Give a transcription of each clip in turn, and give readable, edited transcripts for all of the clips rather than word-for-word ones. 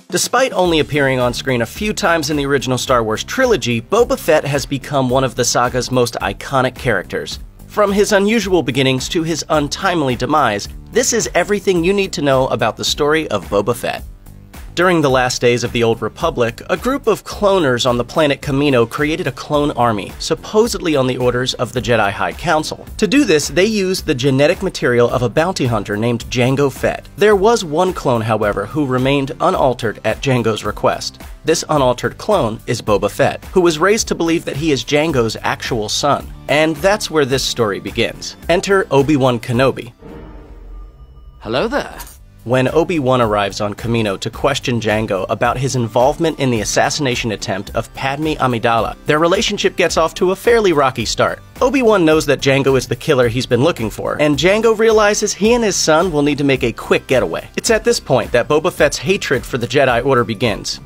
Despite only appearing on screen a few times in the original Star Wars trilogy, Boba Fett has become one of the saga's most iconic characters. From his unusual beginnings to his untimely demise, this is everything you need to know about the story of Boba Fett. During the last days of the Old Republic, a group of cloners on the planet Kamino created a clone army, supposedly on the orders of the Jedi High Council. To do this, they used the genetic material of a bounty hunter named Jango Fett. There was one clone, however, who remained unaltered at Jango's request. This unaltered clone is Boba Fett, who was raised to believe that he is Jango's actual son. And that's where this story begins. Enter Obi-Wan Kenobi. Hello there. When Obi-Wan arrives on Kamino to question Jango about his involvement in the assassination attempt of Padme Amidala, their relationship gets off to a fairly rocky start. Obi-Wan knows that Jango is the killer he's been looking for, and Jango realizes he and his son will need to make a quick getaway. It's at this point that Boba Fett's hatred for the Jedi Order begins.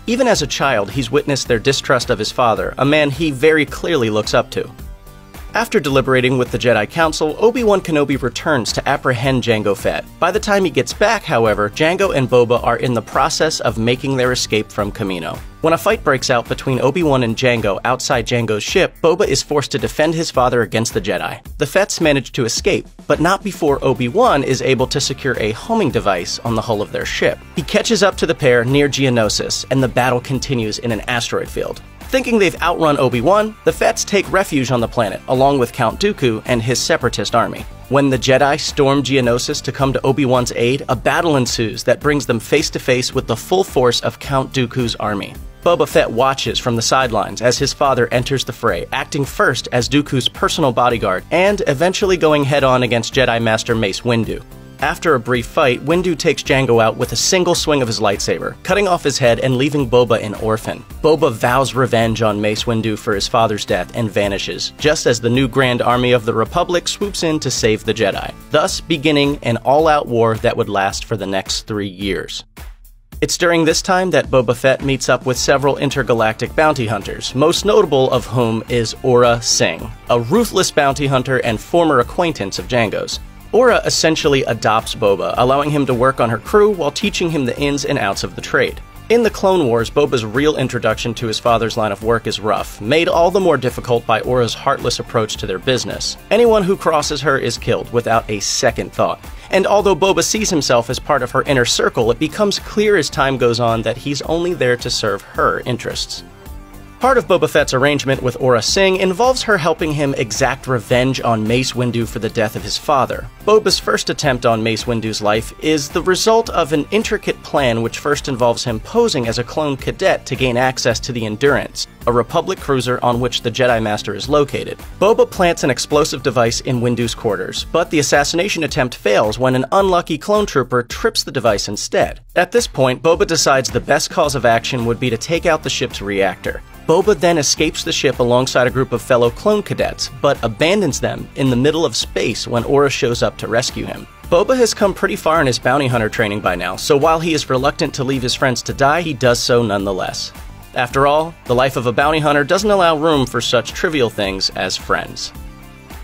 Even as a child, he's witnessed their distrust of his father, a man he very clearly looks up to. After deliberating with the Jedi Council, Obi-Wan Kenobi returns to apprehend Jango Fett. By the time he gets back, however, Jango and Boba are in the process of making their escape from Kamino. When a fight breaks out between Obi-Wan and Jango outside Jango's ship, Boba is forced to defend his father against the Jedi. The Fetts manage to escape, but not before Obi-Wan is able to secure a homing device on the hull of their ship. He catches up to the pair near Geonosis, and the battle continues in an asteroid field. Thinking they've outrun Obi-Wan, the Fetts take refuge on the planet, along with Count Dooku and his separatist army. When the Jedi storm Geonosis to come to Obi-Wan's aid, a battle ensues that brings them face to face with the full force of Count Dooku's army. Boba Fett watches from the sidelines as his father enters the fray, acting first as Dooku's personal bodyguard, and eventually going head-on against Jedi Master Mace Windu. After a brief fight, Windu takes Jango out with a single swing of his lightsaber, cutting off his head and leaving Boba an orphan. Boba vows revenge on Mace Windu for his father's death and vanishes, just as the new Grand Army of the Republic swoops in to save the Jedi, thus beginning an all-out war that would last for the next 3 years. It's during this time that Boba Fett meets up with several intergalactic bounty hunters, most notable of whom is Aurra Sing, a ruthless bounty hunter and former acquaintance of Jango's. Aurra essentially adopts Boba, allowing him to work on her crew while teaching him the ins and outs of the trade. In the Clone Wars, Boba's real introduction to his father's line of work is rough, made all the more difficult by Aurra's heartless approach to their business. Anyone who crosses her is killed without a second thought. And although Boba sees himself as part of her inner circle, it becomes clear as time goes on that he's only there to serve her interests. Part of Boba Fett's arrangement with Aurra Sing involves her helping him exact revenge on Mace Windu for the death of his father. Boba's first attempt on Mace Windu's life is the result of an intricate plan which first involves him posing as a clone cadet to gain access to the Endurance, a Republic cruiser on which the Jedi Master is located. Boba plants an explosive device in Windu's quarters, but the assassination attempt fails when an unlucky clone trooper trips the device instead. At this point, Boba decides the best cause of action would be to take out the ship's reactor. Boba then escapes the ship alongside a group of fellow clone cadets, but abandons them in the middle of space when Aurra shows up to rescue him. Boba has come pretty far in his bounty hunter training by now, so while he is reluctant to leave his friends to die, he does so nonetheless. After all, the life of a bounty hunter doesn't allow room for such trivial things as friends.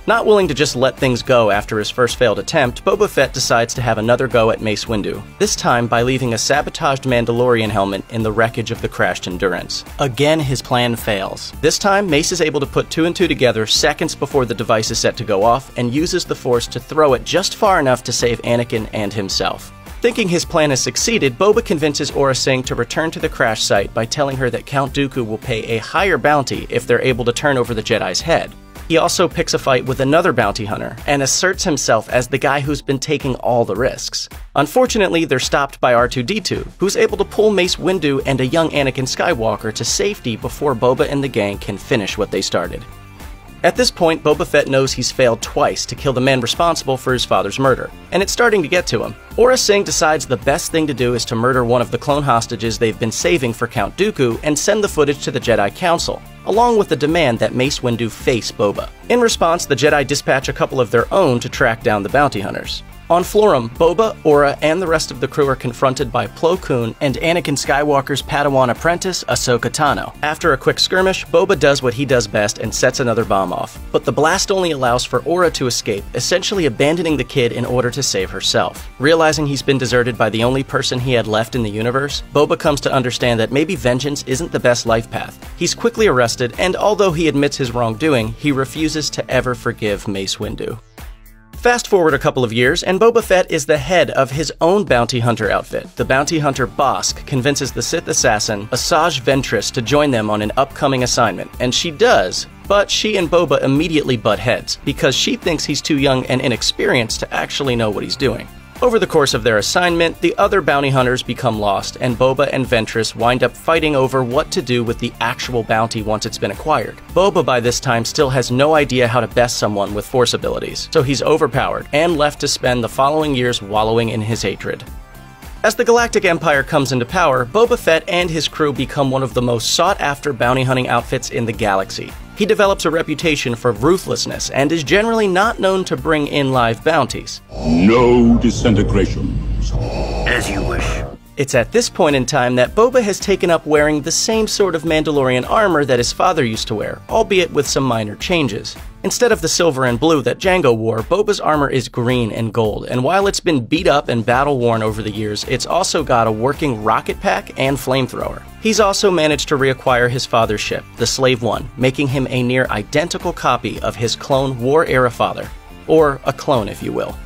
Not willing to just let things go after his first failed attempt, Boba Fett decides to have another go at Mace Windu, this time by leaving a sabotaged Mandalorian helmet in the wreckage of the crashed Endurance. Again, his plan fails. This time, Mace is able to put 2 and 2 together seconds before the device is set to go off, and uses the Force to throw it just far enough to save Anakin and himself. Thinking his plan has succeeded, Boba convinces Aurra Sing to return to the crash site by telling her that Count Dooku will pay a higher bounty if they're able to turn over the Jedi's head. He also picks a fight with another bounty hunter, and asserts himself as the guy who's been taking all the risks. Unfortunately, they're stopped by R2-D2, who's able to pull Mace Windu and a young Anakin Skywalker to safety before Boba and the gang can finish what they started. At this point, Boba Fett knows he's failed twice to kill the man responsible for his father's murder, and it's starting to get to him. Aurra Sing decides the best thing to do is to murder one of the clone hostages they've been saving for Count Dooku and send the footage to the Jedi Council, along with the demand that Mace Windu face Boba. In response, the Jedi dispatch a couple of their own to track down the bounty hunters. On Florum, Boba, Aura, and the rest of the crew are confronted by Plo Koon and Anakin Skywalker's Padawan apprentice, Ahsoka Tano. After a quick skirmish, Boba does what he does best and sets another bomb off. But the blast only allows for Aura to escape, essentially abandoning the kid in order to save herself. Realizing he's been deserted by the only person he had left in the universe, Boba comes to understand that maybe vengeance isn't the best life path. He's quickly arrested, and although he admits his wrongdoing, he refuses to ever forgive Mace Windu. Fast forward a couple of years, and Boba Fett is the head of his own bounty hunter outfit. The bounty hunter Bossk convinces the Sith assassin Asajj Ventress to join them on an upcoming assignment, and she does, but she and Boba immediately butt heads, because she thinks he's too young and inexperienced to actually know what he's doing. Over the course of their assignment, the other bounty hunters become lost, and Boba and Ventress wind up fighting over what to do with the actual bounty once it's been acquired. Boba by this time still has no idea how to best someone with Force abilities, so he's overpowered and left to spend the following years wallowing in his hatred. As the Galactic Empire comes into power, Boba Fett and his crew become one of the most sought-after bounty hunting outfits in the galaxy. He develops a reputation for ruthlessness and is generally not known to bring in live bounties. No disintegrations. As you wish. It's at this point in time that Boba has taken up wearing the same sort of Mandalorian armor that his father used to wear, albeit with some minor changes. Instead of the silver and blue that Jango wore, Boba's armor is green and gold, and while it's been beat up and battle-worn over the years, it's also got a working rocket pack and flamethrower. He's also managed to reacquire his father's ship, the Slave One, making him a near identical copy of his clone War-era father. Or a clone, if you will.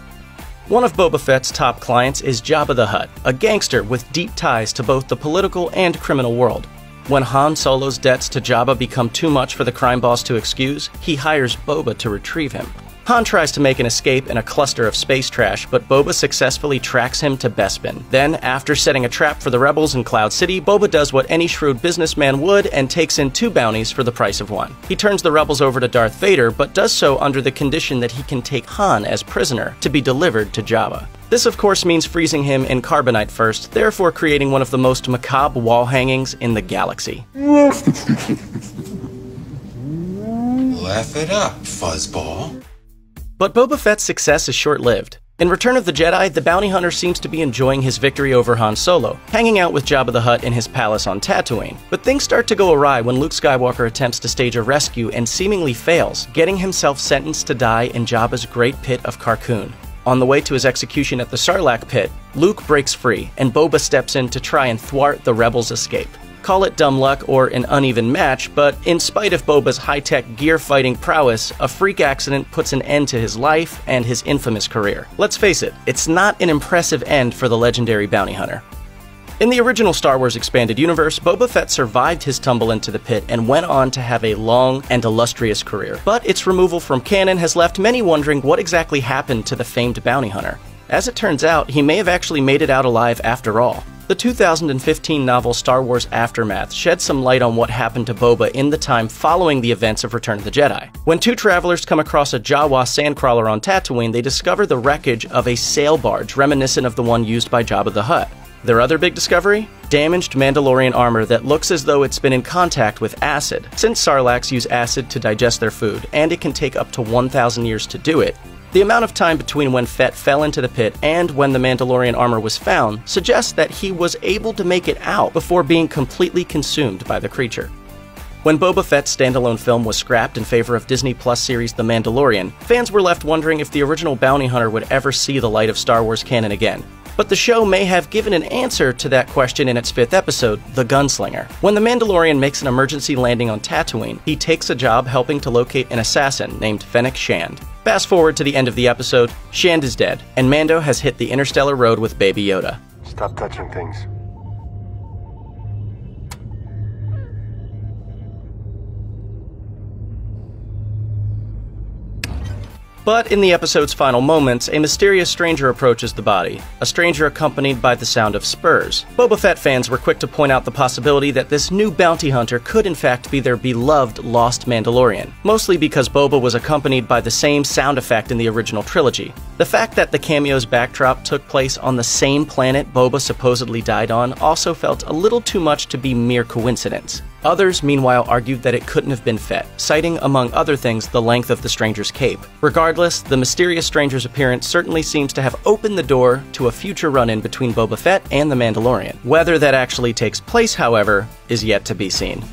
One of Boba Fett's top clients is Jabba the Hutt, a gangster with deep ties to both the political and criminal world. When Han Solo's debts to Jabba become too much for the crime boss to excuse, he hires Boba to retrieve him. Han tries to make an escape in a cluster of space trash, but Boba successfully tracks him to Bespin. Then, after setting a trap for the rebels in Cloud City, Boba does what any shrewd businessman would and takes in 2 bounties for the price of 1. He turns the rebels over to Darth Vader, but does so under the condition that he can take Han as prisoner to be delivered to Jabba. This of course means freezing him in carbonite first, therefore creating one of the most macabre wall hangings in the galaxy. Laugh it up, fuzzball. But Boba Fett's success is short-lived. In Return of the Jedi, the bounty hunter seems to be enjoying his victory over Han Solo, hanging out with Jabba the Hutt in his palace on Tatooine. But things start to go awry when Luke Skywalker attempts to stage a rescue and seemingly fails, getting himself sentenced to die in Jabba's Great Pit of Carkoon. On the way to his execution at the Sarlacc pit, Luke breaks free, and Boba steps in to try and thwart the rebels' escape. Call it dumb luck or an uneven match, but in spite of Boba's high-tech gear-fighting prowess, a freak accident puts an end to his life and his infamous career. Let's face it, it's not an impressive end for the legendary bounty hunter. In the original Star Wars Expanded Universe, Boba Fett survived his tumble into the pit and went on to have a long and illustrious career. But its removal from canon has left many wondering what exactly happened to the famed bounty hunter. As it turns out, he may have actually made it out alive after all. The 2015 novel Star Wars Aftermath sheds some light on what happened to Boba in the time following the events of Return of the Jedi. When 2 travelers come across a Jawa sandcrawler on Tatooine, they discover the wreckage of a sail barge reminiscent of the one used by Jabba the Hutt. Their other big discovery? Damaged Mandalorian armor that looks as though it's been in contact with acid. Since Sarlaccs use acid to digest their food, and it can take up to 1,000 years to do it, the amount of time between when Fett fell into the pit and when the Mandalorian armor was found suggests that he was able to make it out before being completely consumed by the creature. When Boba Fett's standalone film was scrapped in favor of Disney Plus series The Mandalorian, fans were left wondering if the original bounty hunter would ever see the light of Star Wars canon again. But the show may have given an answer to that question in its 5th episode, The Gunslinger. When the Mandalorian makes an emergency landing on Tatooine, he takes a job helping to locate an assassin named Fennec Shand. Fast forward to the end of the episode, Shand is dead, and Mando has hit the interstellar road with Baby Yoda. Stop touching things. But in the episode's final moments, a mysterious stranger approaches the body, a stranger accompanied by the sound of spurs. Boba Fett fans were quick to point out the possibility that this new bounty hunter could in fact be their beloved Lost Mandalorian, mostly because Boba was accompanied by the same sound effect in the original trilogy. The fact that the cameo's backdrop took place on the same planet Boba supposedly died on also felt a little too much to be mere coincidence. Others, meanwhile, argued that it couldn't have been Fett, citing, among other things, the length of the stranger's cape. Regardless, the mysterious stranger's appearance certainly seems to have opened the door to a future run-in between Boba Fett and the Mandalorian. Whether that actually takes place, however, is yet to be seen.